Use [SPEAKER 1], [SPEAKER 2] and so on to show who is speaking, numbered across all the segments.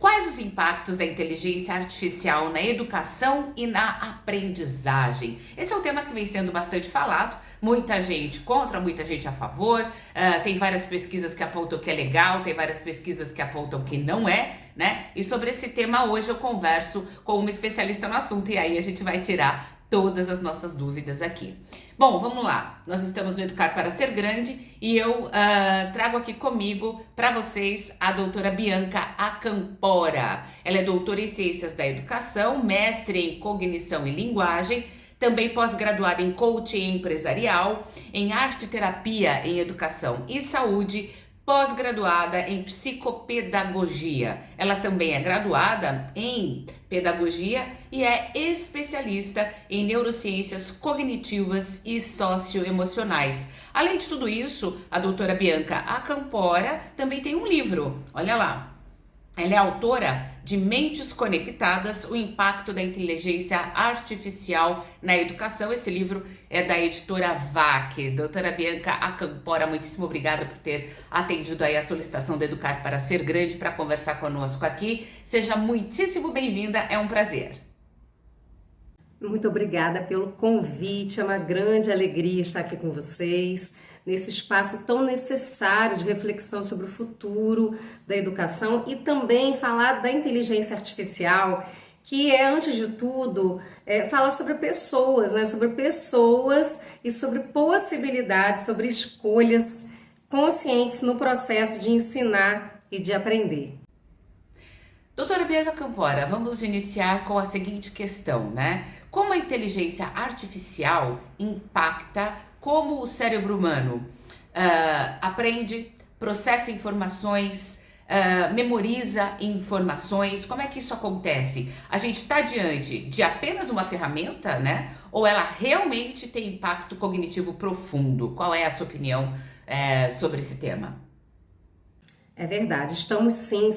[SPEAKER 1] Quais os impactos da inteligência artificial na educação e na aprendizagem? Esse é um tema que vem sendo bastante falado, muita gente contra, muita gente a favor, tem várias pesquisas que apontam que é legal, tem várias pesquisas que apontam que não é, né? E sobre esse tema hoje eu converso com uma especialista no assunto e aí a gente vai tirar todas as nossas dúvidas aqui. Bom, vamos lá. Nós estamos no Educar para Ser Grande e eu trago aqui comigo para vocês a doutora Bianca Acampora. Ela é doutora em Ciências da Educação, mestre em Cognição e Linguagem, também pós-graduada em Coaching Empresarial, em Arte e Terapia em Educação e Saúde, pós-graduada em Psicopedagogia. Ela também é graduada em Pedagogia e é especialista em Neurociências Cognitivas e Socioemocionais. Além de tudo isso, a doutora Bianca Acampora também tem um livro, olha lá. Ela é autora de Mentes Conectadas, o impacto da inteligência artificial na educação. Esse livro é da editora VAC. Doutora Bianca Acampora, muitíssimo obrigada por ter atendido aí a solicitação do Educar para Ser Grande para conversar conosco aqui. Seja muitíssimo bem-vinda, é um prazer.
[SPEAKER 2] Muito obrigada pelo convite, é uma grande alegria estar aqui com vocês, nesse espaço tão necessário de reflexão sobre o futuro da educação e também falar da inteligência artificial, que é, antes de tudo, fala sobre pessoas, né? Sobre pessoas e sobre possibilidades, sobre escolhas conscientes no processo de ensinar e de aprender.
[SPEAKER 1] Doutora Bianca Acampora, vamos iniciar com a seguinte questão, né? Como a inteligência artificial impacta como o cérebro humano aprende, processa informações, memoriza informações? Como é que isso acontece? A gente está diante de apenas uma ferramenta, né? Ou ela realmente tem impacto cognitivo profundo? Qual é a sua opinião sobre esse tema?
[SPEAKER 2] É verdade, estamos sim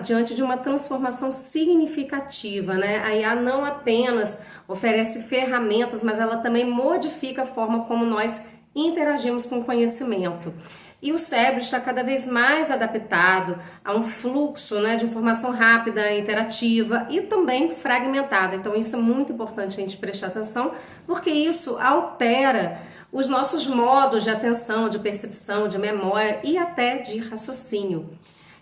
[SPEAKER 2] diante de uma transformação significativa, né? A IA não apenas oferece ferramentas, mas ela também modifica a forma como nós interagimos com o conhecimento. E o cérebro está cada vez mais adaptado a um fluxo, né, de informação rápida, interativa e também fragmentada. Então isso é muito importante a gente prestar atenção, porque isso altera os nossos modos de atenção, de percepção, de memória e até de raciocínio.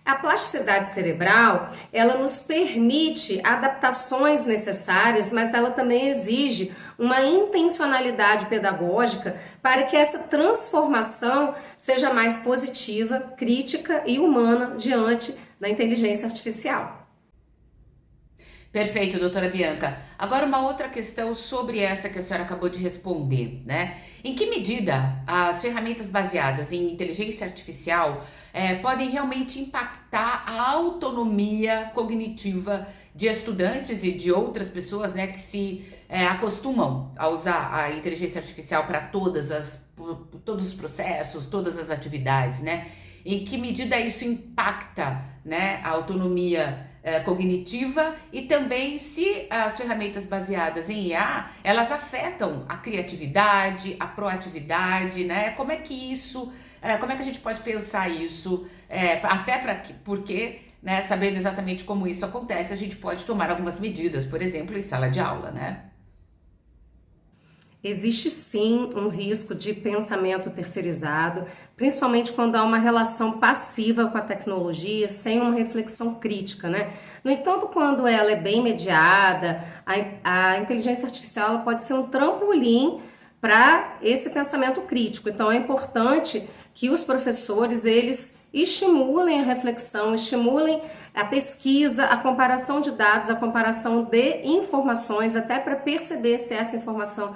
[SPEAKER 2] A plasticidade cerebral, ela nos permite adaptações necessárias, mas ela também exige uma intencionalidade pedagógica para que essa transformação seja mais positiva, crítica e humana diante da inteligência artificial.
[SPEAKER 1] Perfeito, doutora Bianca. Agora uma outra questão sobre essa que a senhora acabou de responder, né? Em que medida as ferramentas baseadas em inteligência artificial podem realmente impactar a autonomia cognitiva de estudantes e de outras pessoas, né, que se acostumam a usar a inteligência artificial para todos os processos, todas as atividades, né? Em que medida isso impacta, né, a autonomia cognitiva e também se as ferramentas baseadas em IA, elas afetam a criatividade, a proatividade, né? Como é que a gente pode pensar isso, porque, né, sabendo exatamente como isso acontece, a gente pode tomar algumas medidas, por exemplo, em sala de aula, né?
[SPEAKER 2] Existe sim um risco de pensamento terceirizado, principalmente quando há uma relação passiva com a tecnologia, sem uma reflexão crítica, né? No entanto, quando ela é bem mediada, a inteligência artificial ela pode ser um trampolim para esse pensamento crítico. Então é importante que os professores eles estimulem a reflexão, estimulem a pesquisa, a comparação de dados, a comparação de informações, até para perceber se essa informação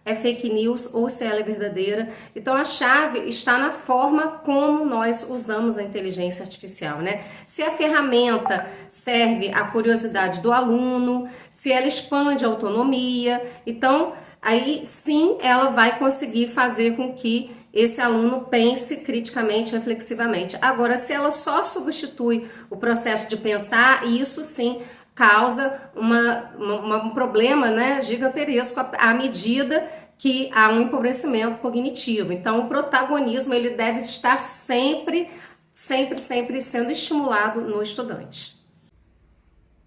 [SPEAKER 2] é fake news ou se ela é verdadeira. Então a chave está na forma como nós usamos a inteligência artificial, né? Se a ferramenta serve à curiosidade do aluno, se ela expande a autonomia, então aí sim ela vai conseguir fazer com que esse aluno pense criticamente, reflexivamente. Agora, se ela só substitui o processo de pensar, isso sim causa um problema, né, gigantesco à medida que há um empobrecimento cognitivo. Então, o protagonismo ele deve estar sempre sempre sendo estimulado no estudante.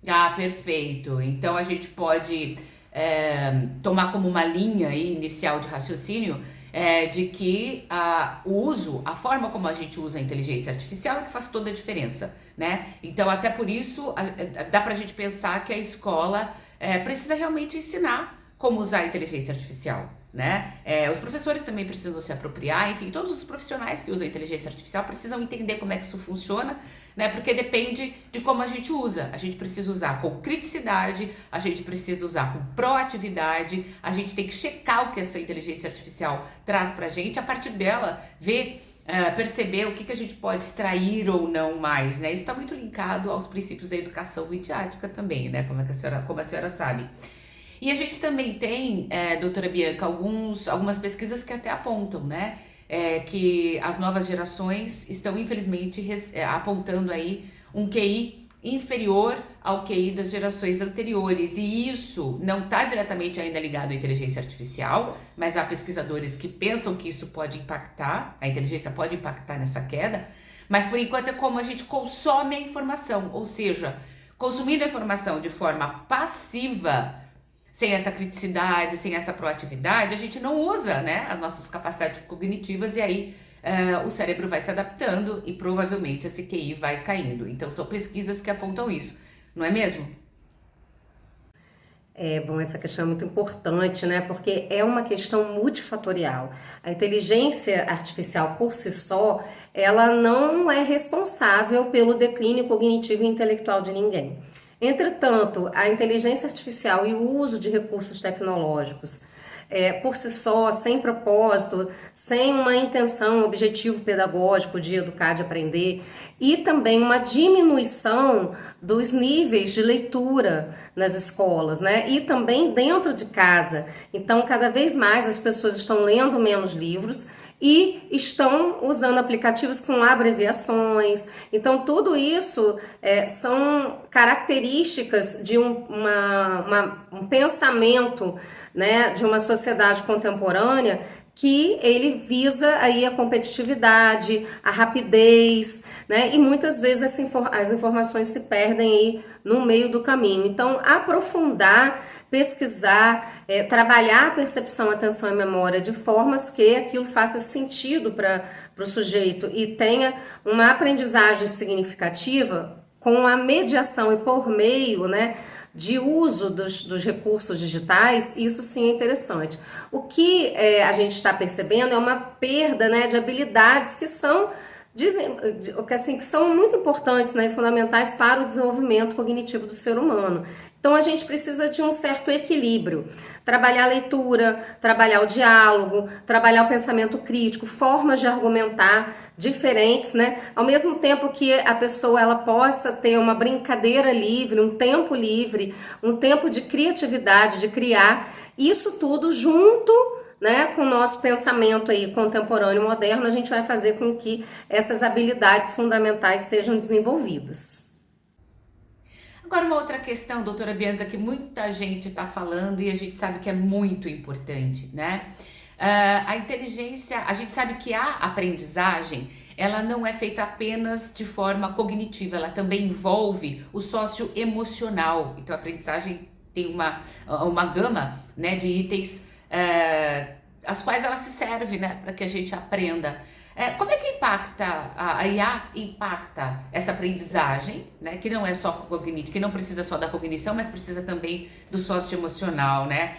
[SPEAKER 1] Ah, perfeito. Então a gente pode tomar como uma linha aí inicial de raciocínio de que o uso, a forma como a gente usa a inteligência artificial é que faz toda a diferença, né? Então até por isso dá pra gente pensar que a escola precisa realmente ensinar como usar a inteligência artificial, né? Os professores também precisam se apropriar, enfim, todos os profissionais que usam a inteligência artificial precisam entender como é que isso funciona, né? Porque depende de como a gente usa. A gente precisa usar com criticidade, a gente precisa usar com proatividade, a gente tem que checar o que essa inteligência artificial traz pra gente, a partir dela ver, perceber o que a gente pode extrair ou não mais, né? Isso está muito linkado aos princípios da educação midiática também, né? Como a senhora sabe. E a gente também tem, doutora Bianca, algumas pesquisas que até apontam, né? Que as novas gerações estão, infelizmente, apontando aí um QI inferior ao QI das gerações anteriores. E isso não está diretamente ainda ligado à inteligência artificial, mas há pesquisadores que pensam que isso pode impactar, a inteligência pode impactar nessa queda, mas por enquanto é como a gente consome a informação, ou seja, consumindo a informação de forma passiva, sem essa criticidade, sem essa proatividade, a gente não usa, né, as nossas capacidades cognitivas e aí o cérebro vai se adaptando e provavelmente esse QI vai caindo. Então são pesquisas que apontam isso, não é mesmo?
[SPEAKER 2] Bom, essa questão é muito importante, né? Porque é uma questão multifatorial. A inteligência artificial por si só, ela não é responsável pelo declínio cognitivo e intelectual de ninguém. Entretanto, a inteligência artificial e o uso de recursos tecnológicos por si só, sem propósito, sem uma intenção, um objetivo pedagógico de educar, de aprender, e também uma diminuição dos níveis de leitura nas escolas, né? E também dentro de casa. Então, cada vez mais as pessoas estão lendo menos livros e estão usando aplicativos com abreviações. Então, tudo isso são características de um pensamento, né, de uma sociedade contemporânea que ele visa aí a competitividade, a rapidez, né, e muitas vezes as informações se perdem aí no meio do caminho. Então, aprofundar, pesquisar, trabalhar a percepção, atenção e memória de formas que aquilo faça sentido para o sujeito e tenha uma aprendizagem significativa com a mediação e por meio, né, de uso dos recursos digitais, isso sim é interessante. O que a gente está percebendo é uma perda, né, de habilidades que são que são muito importantes, né, e fundamentais para o desenvolvimento cognitivo do ser humano. Então a gente precisa de um certo equilíbrio, trabalhar a leitura, trabalhar o diálogo, trabalhar o pensamento crítico, formas de argumentar diferentes, né? Ao mesmo tempo que a pessoa ela possa ter uma brincadeira livre, um tempo livre, um tempo de criatividade, de criar, isso tudo junto, né, com o nosso pensamento aí contemporâneo moderno, a gente vai fazer com que essas habilidades fundamentais sejam desenvolvidas.
[SPEAKER 1] Agora, uma outra questão, doutora Bianca, que muita gente está falando e a gente sabe que é muito importante, né? A inteligência, a gente sabe que a aprendizagem, ela não é feita apenas de forma cognitiva, ela também envolve o socioemocional. Então, a aprendizagem tem uma gama, né, de itens as quais ela se serve, né, para que a gente aprenda. Como é que impacta, a IA impacta essa aprendizagem, né, que não é só cognitivo, que não precisa só da cognição, mas precisa também do socioemocional, né?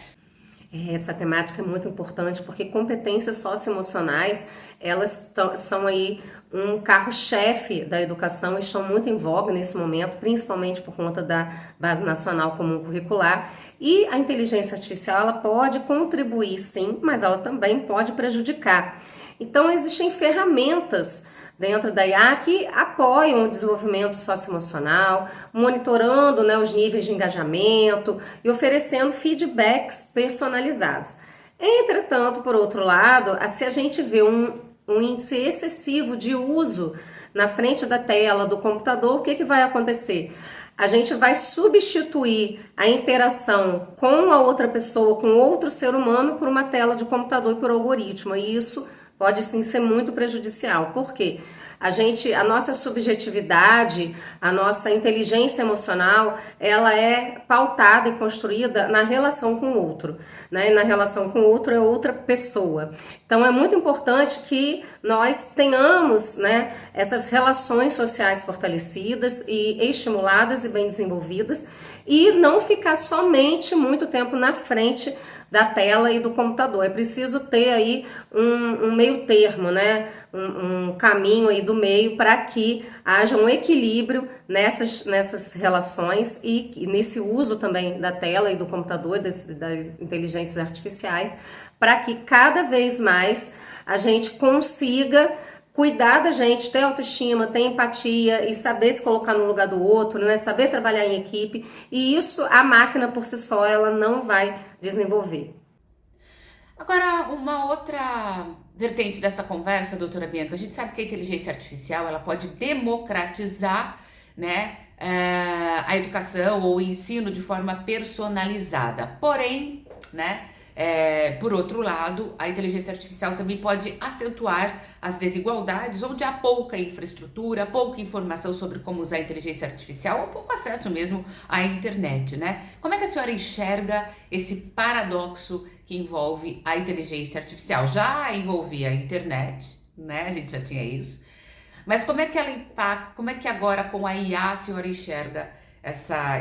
[SPEAKER 2] Essa temática é muito importante porque competências socioemocionais, elas são aí um carro-chefe da educação e estão muito em voga nesse momento, principalmente por conta da Base Nacional Comum Curricular. E a inteligência artificial ela pode contribuir sim, mas ela também pode prejudicar. Então existem ferramentas dentro da IA que apoiam o desenvolvimento socioemocional, monitorando, né, os níveis de engajamento e oferecendo feedbacks personalizados. Entretanto, por outro lado, se a gente vê um índice excessivo de uso na frente da tela do computador, o que vai acontecer? A gente vai substituir a interação com a outra pessoa, com outro ser humano, por uma tela de computador e por algoritmo. E isso pode sim ser muito prejudicial. Por quê? a nossa subjetividade, a nossa inteligência emocional, ela é pautada e construída na relação com o outro, né? E na relação com o outro é outra pessoa. Então é muito importante que nós tenhamos, né, essas relações sociais fortalecidas e estimuladas e bem desenvolvidas, e não ficar somente muito tempo na frente da tela e do computador. É preciso ter aí um meio termo, né? Um caminho aí do meio para que haja um equilíbrio nessas relações e nesse uso também da tela e do computador, das inteligências artificiais, para que cada vez mais a gente consiga cuidar da gente, ter autoestima, ter empatia e saber se colocar no lugar do outro, né? Saber trabalhar em equipe, e isso a máquina por si só ela não vai desenvolver.
[SPEAKER 1] Agora, uma outra vertente dessa conversa, doutora Bianca, a gente sabe que a inteligência artificial ela pode democratizar, né, a educação ou o ensino de forma personalizada. Porém, né, por outro lado, a inteligência artificial também pode acentuar as desigualdades, onde há pouca infraestrutura, pouca informação sobre como usar a inteligência artificial ou pouco acesso mesmo à internet, né? Como é que a senhora enxerga esse paradoxo que envolve a inteligência artificial? Já envolvia a internet, né? A gente já tinha isso. Mas como é que ela impacta, como é que agora com a IA a senhora enxerga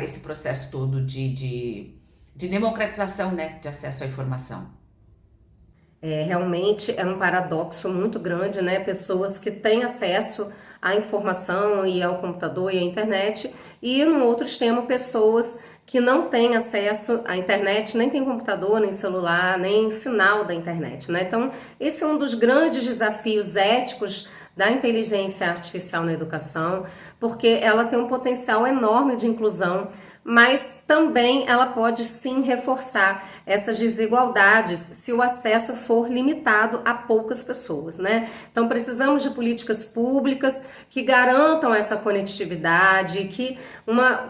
[SPEAKER 1] esse processo todo de democratização, né, de acesso à informação?
[SPEAKER 2] Realmente é um paradoxo muito grande, né? Pessoas que têm acesso à informação e ao computador e à internet, e no outro extremo, pessoas que não têm acesso à internet, nem tem computador, nem celular, nem sinal da internet, né? Então, esse é um dos grandes desafios éticos da inteligência artificial na educação, porque ela tem um potencial enorme de inclusão, mas também ela pode sim reforçar essas desigualdades se o acesso for limitado a poucas pessoas, né? Então precisamos de políticas públicas que garantam essa conectividade,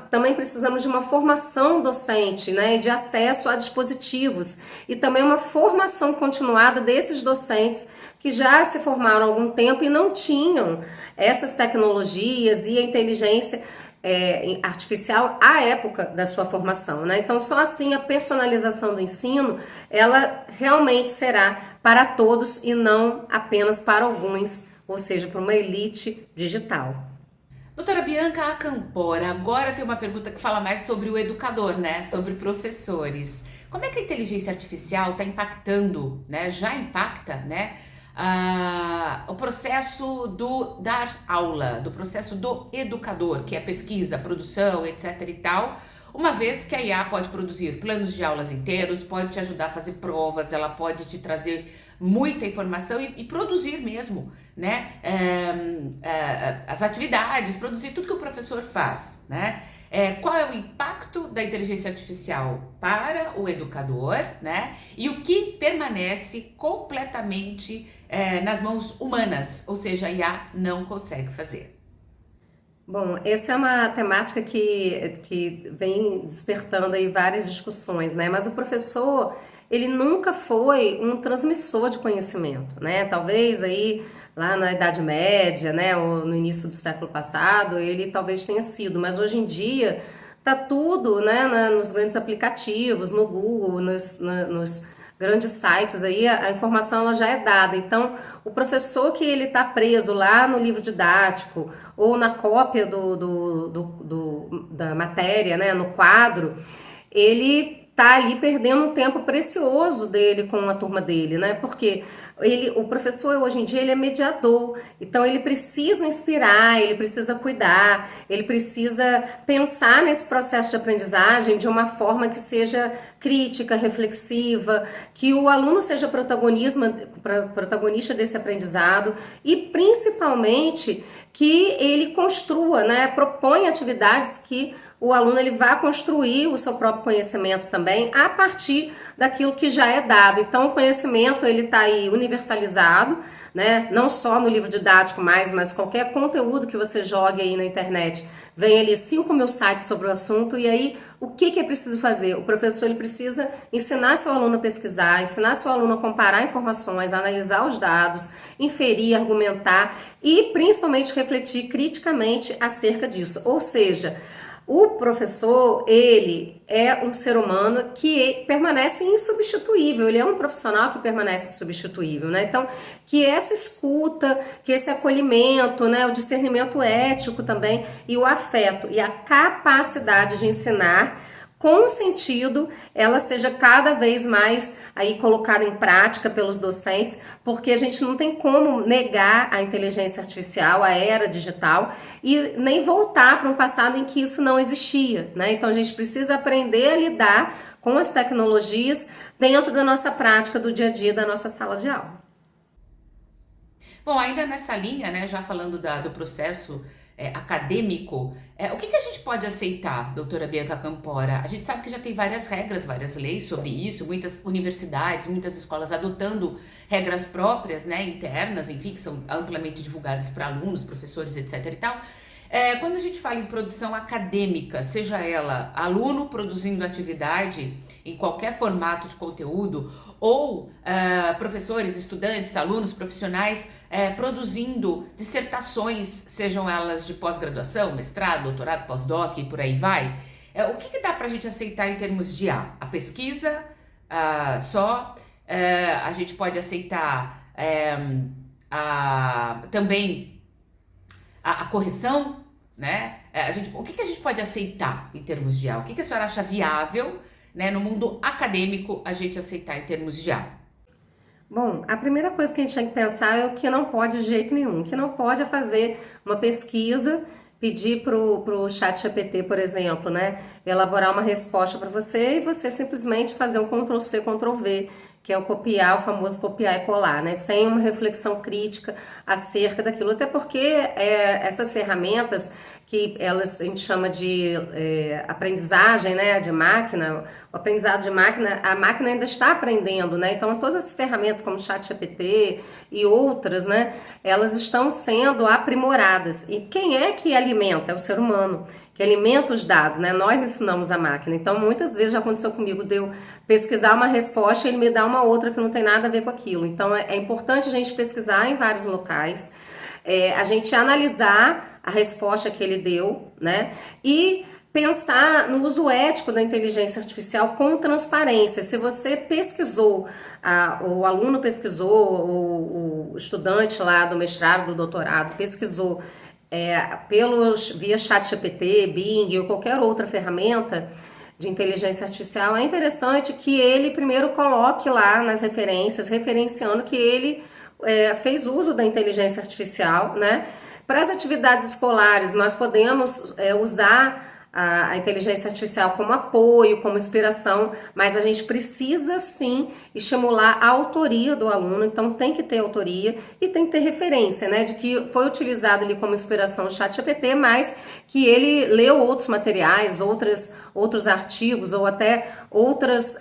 [SPEAKER 2] também precisamos de uma formação docente, né, de acesso a dispositivos e também uma formação continuada desses docentes que já se formaram há algum tempo e não tinham essas tecnologias e a inteligência artificial à época da sua formação, né? Então, só assim a personalização do ensino, ela realmente será para todos e não apenas para alguns, ou seja, para uma elite digital.
[SPEAKER 1] Doutora Bianca Acampora, agora tem uma pergunta que fala mais sobre o educador, né? Sobre professores. Como é que a inteligência artificial está impactando, né? Já impacta, né? O processo do dar aula, do processo do educador, que é pesquisa, produção, etc e tal, uma vez que a IA pode produzir planos de aulas inteiros, pode te ajudar a fazer provas, ela pode te trazer muita informação e produzir mesmo, né, as atividades, produzir tudo que o professor faz, né? Qual é o impacto da inteligência artificial para o educador, né? E o que permanece completamente nas mãos humanas, ou seja, a IA não consegue fazer.
[SPEAKER 2] Bom, essa é uma temática que vem despertando aí várias discussões, né? Mas o professor, ele nunca foi um transmissor de conhecimento, né? Talvez aí lá na Idade Média, né, ou no início do século passado, ele talvez tenha sido, mas hoje em dia tá tudo, né, nos grandes aplicativos, no Google, nos grandes sites aí, a informação ela já é dada. Então, o professor que ele está preso lá no livro didático ou na cópia da matéria, né, no quadro, ele tá ali perdendo um tempo precioso dele com a turma dele, né? Porque o professor hoje em dia ele é mediador, então ele precisa inspirar, ele precisa cuidar, ele precisa pensar nesse processo de aprendizagem de uma forma que seja crítica, reflexiva, que o aluno seja protagonista desse aprendizado e principalmente que ele construa, né? Proponha atividades que o aluno ele vai construir o seu próprio conhecimento também a partir daquilo que já é dado. Então, o conhecimento ele está aí universalizado, né? Não só no livro didático mais, mas qualquer conteúdo que você jogue aí na internet. Vem ali 5.000 sites sobre o assunto e aí o que é preciso fazer? O professor ele precisa ensinar seu aluno a pesquisar, ensinar seu aluno a comparar informações, a analisar os dados, inferir, argumentar e principalmente refletir criticamente acerca disso. Ou seja, o professor, ele é um ser humano que permanece insubstituível, ele é um profissional que permanece insubstituível, né? Então, que essa escuta, que esse acolhimento, né, o discernimento ético também e o afeto e a capacidade de ensinar com sentido, ela seja cada vez mais aí colocada em prática pelos docentes, porque a gente não tem como negar a inteligência artificial, a era digital, e nem voltar para um passado em que isso não existia, né? Então a gente precisa aprender a lidar com as tecnologias dentro da nossa prática do dia a dia da nossa sala de aula.
[SPEAKER 1] Bom, ainda nessa linha, né, já falando do processo acadêmico, o que a gente pode aceitar, doutora Bianca Campora? A gente sabe que já tem várias regras, várias leis sobre isso, muitas universidades, muitas escolas adotando regras próprias, né, internas, enfim, que são amplamente divulgadas para alunos, professores, etc. e tal. Quando a gente fala em produção acadêmica, seja ela aluno produzindo atividade em qualquer formato de conteúdo, ou professores, estudantes, alunos, profissionais produzindo dissertações, sejam elas de pós-graduação, mestrado, doutorado, pós-doc e por aí vai, o que dá para a gente aceitar em termos de a pesquisa só, a gente pode aceitar também a correção, né? O que a gente pode aceitar em termos de A? O que a senhora acha viável, né, no mundo acadêmico a gente aceitar em termos de A?
[SPEAKER 2] Bom, a primeira coisa que a gente tem que pensar é o que não pode de jeito nenhum. O que não pode é fazer uma pesquisa, pedir pro ChatGPT, por exemplo, né, elaborar uma resposta para você e você simplesmente fazer um Ctrl+C, Ctrl+V, que é o famoso copiar e colar, né? Sem uma reflexão crítica acerca daquilo. Até porque essas ferramentas que a gente chama de aprendizagem, né, de máquina, o aprendizado de máquina, a máquina ainda está aprendendo, né? Então, todas as ferramentas como o ChatGPT e outras, né, elas estão sendo aprimoradas. E quem é que alimenta? É o ser humano, que alimenta os dados, né? Nós ensinamos a máquina. Então, muitas vezes já aconteceu comigo de eu pesquisar uma resposta e ele me dá uma outra que não tem nada a ver com aquilo. Então, é importante a gente pesquisar em vários locais, a gente analisar a resposta que ele deu, né? E pensar no uso ético da inteligência artificial com transparência. Se você pesquisou, o aluno pesquisou, o estudante lá do mestrado, do doutorado pesquisou via ChatGPT, Bing ou qualquer outra ferramenta de inteligência artificial, é interessante que ele primeiro coloque lá nas referências, referenciando que ele fez uso da inteligência artificial, né? Para as atividades escolares, nós podemos usar a inteligência artificial como apoio, como inspiração, mas a gente precisa sim estimular a autoria do aluno, então tem que ter autoria e tem que ter referência, né, de que foi utilizado ali como inspiração o ChatGPT, mas que ele leu outros materiais, outros artigos ou até outras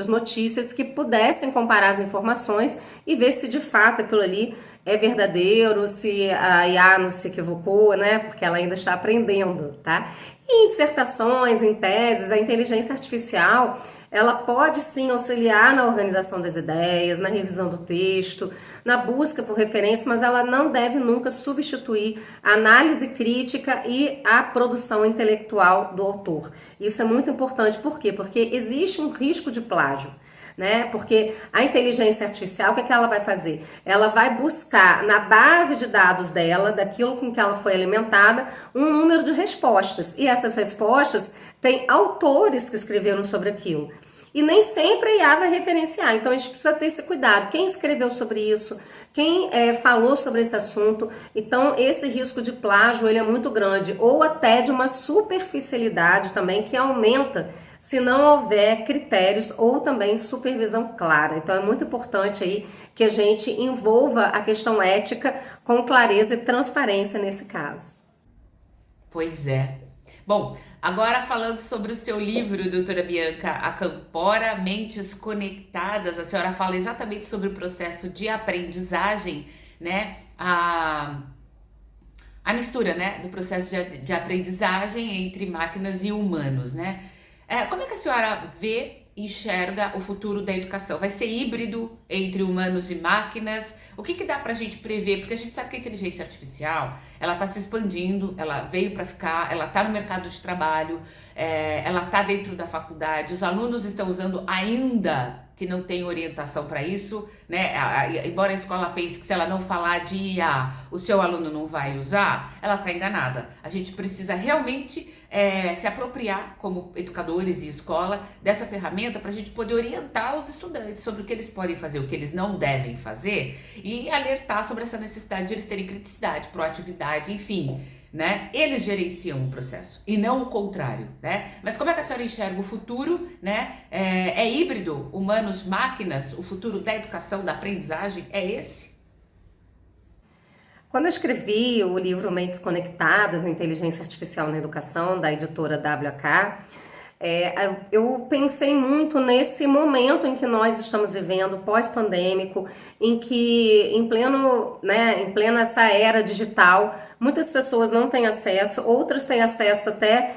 [SPEAKER 2] notícias que pudessem comparar as informações e ver se de fato aquilo ali é verdadeiro, se a IA não se equivocou, né? Porque ela ainda está aprendendo, tá? E em dissertações, em teses, a inteligência artificial, ela pode sim auxiliar na organização das ideias, na revisão do texto, na busca por referência, mas ela não deve nunca substituir a análise crítica e a produção intelectual do autor. Isso é muito importante, por quê? Porque existe um risco de plágio, né? Porque a inteligência artificial, o que ela vai fazer? Ela vai buscar na base de dados dela, daquilo com que ela foi alimentada, um número de respostas. E essas respostas têm autores que escreveram sobre aquilo. E nem sempre a IA vai referenciar, então a gente precisa ter esse cuidado. Quem escreveu sobre isso? Quem falou sobre esse assunto? Então esse risco de plágio ele é muito grande, ou até de uma superficialidade também que aumenta se não houver critérios ou também supervisão clara. Então é muito importante aí que a gente envolva a questão ética com clareza e transparência nesse caso.
[SPEAKER 1] Pois é. Bom, agora falando sobre o seu livro, doutora Bianca Campora, Mentes Conectadas, a senhora fala exatamente sobre o processo de aprendizagem, né? A a mistura, né, do processo de aprendizagem entre máquinas e humanos, né? Como é que a senhora vê e enxerga o futuro da educação? Vai ser híbrido entre humanos e máquinas? O que dá pra gente prever? Porque a gente sabe que a inteligência artificial, ela está se expandindo, ela veio para ficar, ela está no mercado de trabalho, ela está dentro da faculdade, os alunos estão usando ainda que não tem orientação para isso, né? Embora a escola pense que se ela não falar de IA, o seu aluno não vai usar, ela está enganada. A gente precisa realmente se apropriar como educadores e escola dessa ferramenta para a gente poder orientar os estudantes sobre o que eles podem fazer, o que eles não devem fazer e alertar sobre essa necessidade de eles terem criticidade, proatividade, enfim, né? Eles gerenciam o processo e não o contrário, né? Mas como é que a senhora enxerga o futuro, né? É híbrido, humanos, máquinas, o futuro da educação, da aprendizagem é esse?
[SPEAKER 2] Quando eu escrevi o livro Mentes Conectadas, Inteligência Artificial na Educação, da editora WK, eu pensei muito nesse momento em que nós estamos vivendo, pós-pandêmico, em que em plena essa era digital, muitas pessoas não têm acesso, outras têm acesso até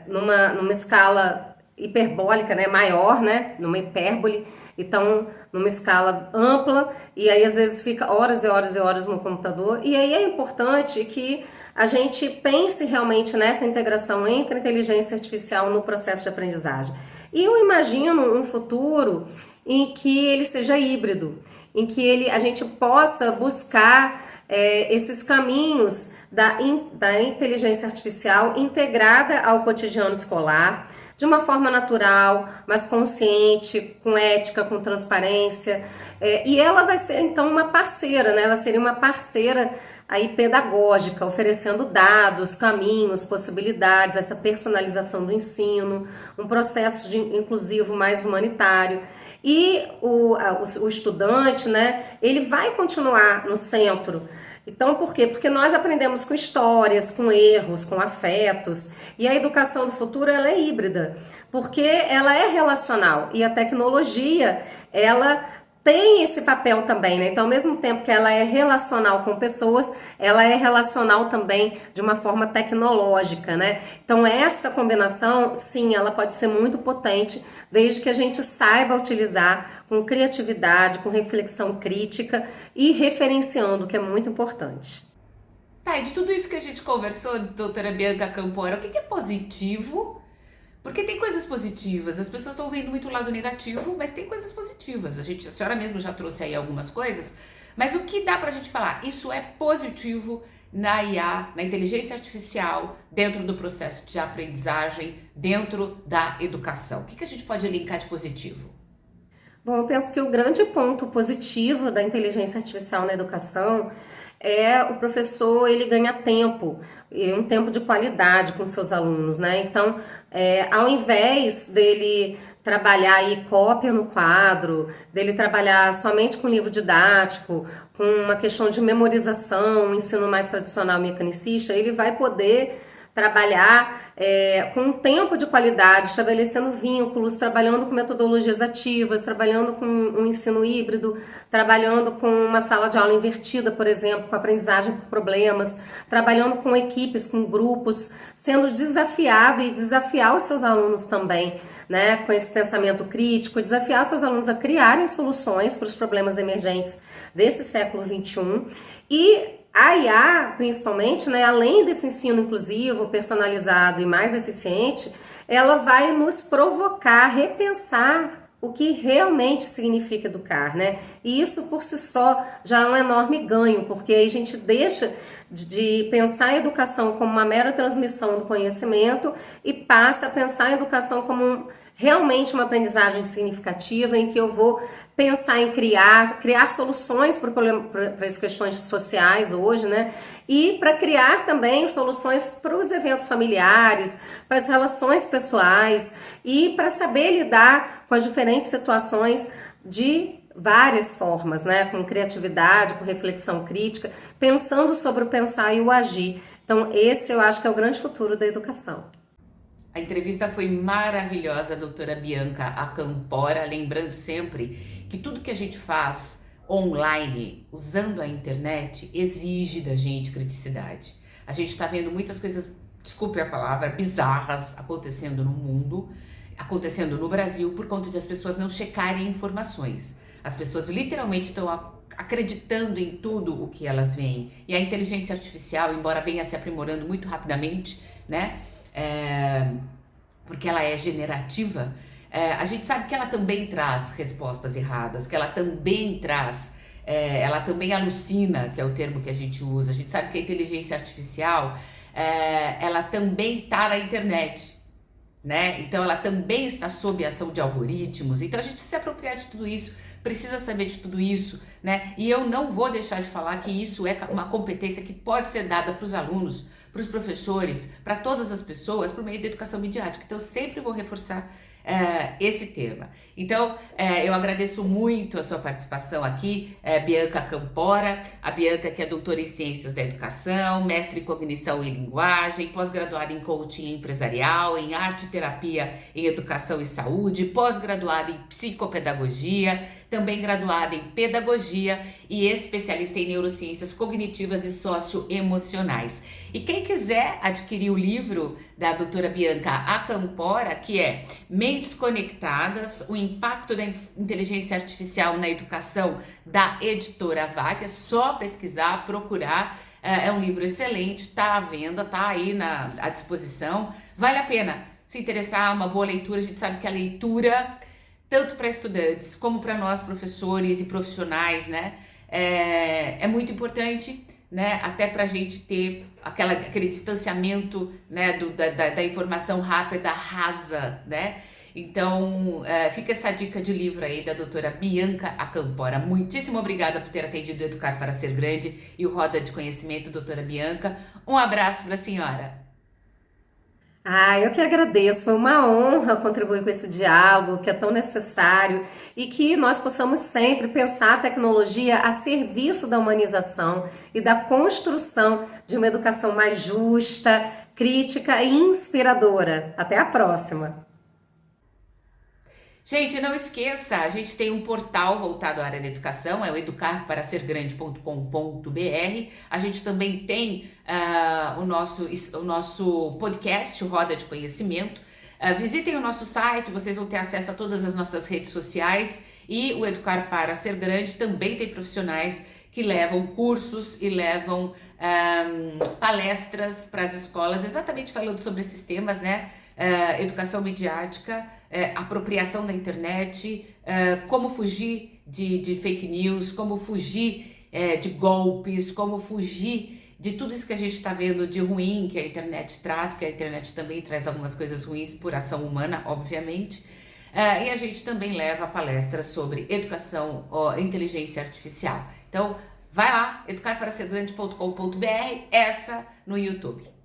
[SPEAKER 2] numa escala hiperbólica, né, maior, né, numa hipérbole, então numa escala ampla, e aí às vezes fica horas e horas e horas no computador, e aí é importante que a gente pense realmente nessa integração entre a inteligência artificial no processo de aprendizagem. E eu imagino um futuro em que ele seja híbrido, em que a gente possa buscar esses caminhos da inteligência artificial integrada ao cotidiano escolar, de uma forma natural, mas consciente, com ética, com transparência. E ela vai ser, então, uma parceira, né? Ela seria uma parceira aí pedagógica, oferecendo dados, caminhos, possibilidades, essa personalização do ensino, um processo inclusivo mais humanitário. E o estudante, né, ele vai continuar no centro. Então, por quê? Porque nós aprendemos com histórias, com erros, com afetos, e a educação do futuro ela é híbrida, porque ela é relacional, e a tecnologia, ela tem esse papel também, né? Então, ao mesmo tempo que ela é relacional com pessoas, ela é relacional também de uma forma tecnológica, né? Então, essa combinação, sim, ela pode ser muito potente, desde que a gente saiba utilizar com criatividade, com reflexão crítica e referenciando, que é muito importante.
[SPEAKER 1] Tá, e de tudo isso que a gente conversou, doutora Bianca Campora, o que é positivo? Porque tem coisas positivas, as pessoas estão vendo muito o lado negativo, mas tem coisas positivas. A senhora mesmo já trouxe aí algumas coisas, mas o que dá pra gente falar? Isso é positivo na IA, na inteligência artificial, dentro do processo de aprendizagem, dentro da educação. O que a gente pode elencar de positivo?
[SPEAKER 2] Bom, eu penso que o grande ponto positivo da inteligência artificial na educação é o professor, ele ganha tempo, e um tempo de qualidade com seus alunos, né? Então, ao invés dele trabalhar aí cópia no quadro, dele trabalhar somente com livro didático, com uma questão de memorização, um ensino mais tradicional mecanicista, ele vai poder trabalhar com um tempo de qualidade, estabelecendo vínculos, trabalhando com metodologias ativas, trabalhando com um ensino híbrido, trabalhando com uma sala de aula invertida, por exemplo, com aprendizagem por problemas, trabalhando com equipes, com grupos, sendo desafiado e desafiar os seus alunos também, né, com esse pensamento crítico, desafiar os seus alunos a criarem soluções para os problemas emergentes desse século XXI. E a IA, principalmente, né, além desse ensino inclusivo, personalizado e mais eficiente, ela vai nos provocar a repensar o que realmente significa educar, né? E isso por si só já é um enorme ganho, porque aí a gente deixa de pensar a educação como uma mera transmissão do conhecimento e passa a pensar a educação como realmente uma aprendizagem significativa, em que eu vou pensar em criar soluções para as questões sociais hoje, né? E para criar também soluções para os eventos familiares, para as relações pessoais e para saber lidar com as diferentes situações de várias formas, né? Com criatividade, com reflexão crítica, pensando sobre o pensar e o agir. Então, esse eu acho que é o grande futuro da educação.
[SPEAKER 1] A entrevista foi maravilhosa, doutora Bianca Campora, lembrando sempre que tudo que a gente faz online, usando a internet, exige da gente criticidade. A gente está vendo muitas coisas, desculpe a palavra, bizarras acontecendo no mundo, acontecendo no Brasil, por conta de as pessoas não checarem informações. As pessoas literalmente estão acreditando em tudo o que elas veem. E a inteligência artificial, embora venha se aprimorando muito rapidamente, né, porque ela é generativa, a gente sabe que ela também traz respostas erradas, que ela também traz, ela também alucina, que é o termo que a gente usa. A gente sabe que a inteligência artificial, ela também está na internet, né? Então ela também está sob a ação de algoritmos. Então a gente precisa se apropriar de tudo isso, precisa saber de tudo isso, né? E eu não vou deixar de falar que isso é uma competência que pode ser dada para os alunos, para os professores, para todas as pessoas, por meio da educação midiática. Então eu sempre vou reforçar esse tema. Então, eu agradeço muito a sua participação aqui, Bianca Campora, a Bianca que é doutora em Ciências da Educação, mestre em Cognição e Linguagem, pós-graduada em Coaching Empresarial, em Arte e Terapia em Educação e Saúde, pós-graduada em Psicopedagogia, também graduada em Pedagogia e especialista em Neurociências Cognitivas e Socioemocionais. E quem quiser adquirir o livro da doutora Bianca Campora, que é Mentes Conectadas, o impacto da inteligência artificial na educação, da editora VAC, é só pesquisar, procurar, é um livro excelente, está à venda, está aí à disposição, vale a pena se interessar, uma boa leitura. A gente sabe que a leitura, tanto para estudantes como para nós professores e profissionais, né, é muito importante, né, até para a gente ter aquele distanciamento, né, da informação rápida, rasa, né? Então, fica essa dica de livro aí da doutora Bianca Campora. Muitíssimo obrigada por ter atendido o Educar para Ser Grande e o Roda de Conhecimento, doutora Bianca. Um abraço para a senhora.
[SPEAKER 2] Eu que agradeço, foi uma honra contribuir com esse diálogo que é tão necessário e que nós possamos sempre pensar a tecnologia a serviço da humanização e da construção de uma educação mais justa, crítica e inspiradora. Até a próxima!
[SPEAKER 1] Gente, não esqueça, a gente tem um portal voltado à área da educação, é o educarparasergrande.com.br. A gente também tem o nosso podcast, o Roda de Conhecimento. Visitem o nosso site, vocês vão ter acesso a todas as nossas redes sociais, e o Educar para Ser Grande também tem profissionais que levam cursos e levam palestras para as escolas, exatamente falando sobre esses temas, né? Educação midiática, apropriação da internet, como fugir de fake news, como fugir de golpes, como fugir de tudo isso que a gente está vendo de ruim que a internet traz, porque a internet também traz algumas coisas ruins por ação humana, obviamente. E a gente também leva palestras sobre educação ou inteligência artificial. Então, vai lá, educarparasergrande.com.br, essa no YouTube.